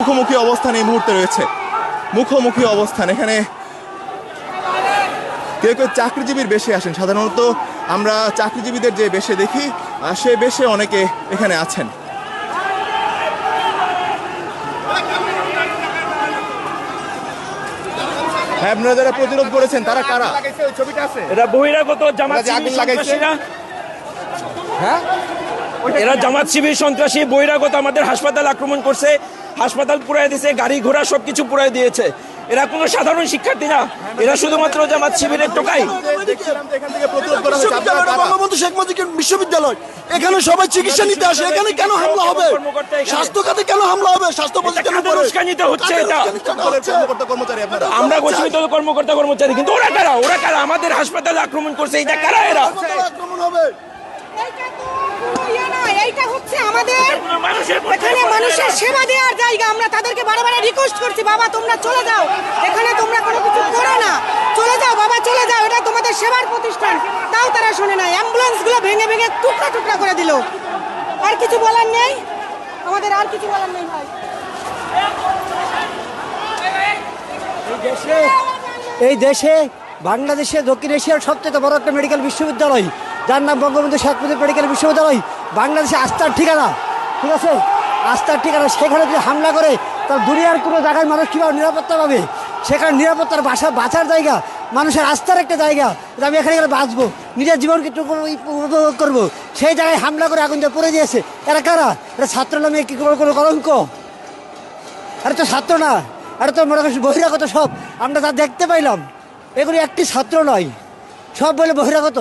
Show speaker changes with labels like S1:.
S1: মুখোমুখি অবস্থান এই মুহূর্তে রয়েছে, মুখোমুখি অবস্থান। এখানে কেউ কেউ চাকরিজীবীর বেশে আসেন, সাধারণত আমরা চাকরিজীবীদের যে বেশে দেখি সে বেশে অনেকে এখানে আছেন। হ্যাঁ, আপনারা যারা প্রতিরোধ করেছেন তারা কারা?
S2: এটা বহিরাগত জামাত সন্ত্রাসীরা। হ্যাঁ, এরা জামাত শিবির সন্ত্রাসী বহিরাগত আমাদের হাসপাতাল আক্রমণ করছে, হাসপাতাল পুড়াই দিয়েছে, গাড়ি ঘোড়া সবকিছু পুড়াই দিয়েছে। এরা কোনো সাধারণ শিক্ষার্থী না, এরা শুধুমাত্র জামাত শিবিরের টোকাই।
S3: বঙ্গবন্ধু শেখ মুজিব বিশ্ববিদ্যালয়, এখানে সবাই চিকিৎসা নিতে আসে, এখানে কেন হামলা হবে? স্বাস্থ্য খাতে কেন হামলা হবে? স্বাস্থ্য
S2: উস্কানিতে হচ্ছে এটা। আমরা ঘোষিত কর্মকর্তা কর্মচারী, কিন্তু ওরা কারা? ওরা কারা? আমাদের হাসপাতাল আক্রমণ করছে, এটা কারা? এরা
S3: আক্রমণ হবে।
S4: এইটা হচ্ছে আমাদের এখানে মানুষের সেবা দেওয়ার জায়গা। আমরা তাদেরকে বারবার রিকোয়েস্ট করছি, বাবা তোমরা চলে যাও, এখানে তোমরা কোনো কিছু করো না, চলে যাও বাবা, চলে যাও, এটা তোমাদের সেবার প্রতিষ্ঠান। তাও তারা শোনে না, অ্যাম্বুলেন্স গুলো ভেঙে ভেঙে টুকরা টুকরা করে দিল। আর কিছু বলার নেই আমাদের, আর কিছু বলার নেই ভাই।
S5: এই দেশে বাংলাদেশে দক্ষিণ এশিয়ার সবচেয়ে বড় একটা মেডিকেল বিশ্ববিদ্যালয়, যার নাম বঙ্গবন্ধু শেখ মুজিব মেডিকেল বিশ্ববিদ্যালয়, বাংলাদেশে আস্থার ঠিকানা। ঠিক আছে, আস্থার ঠিকানা। সেখানে যদি হামলা করে তার দুনিয়ার কোনো জায়গায় মানুষ কীভাবে নিরাপত্তা পাবে? সেখানে নিরাপত্তার বাঁচার জায়গা, মানুষের আস্থার একটা জায়গা, যে আমি এখানে গেলে বাঁচবো, নিজের জীবনকে উপভোগ করবো, সেই জায়গায় হামলা করে আগুন দিয়ে পড়ে দিয়েছে। এরা কারা? এটা ছাত্র নামে কি কোনো কলঙ্ক? আরে তো ছাত্র না, আরে তো মনে করছি বহিরাগত সব। আমরা তা দেখতে পাইলাম, এগুলি একটি ছাত্র নয়, সব বলে বহিরাগত।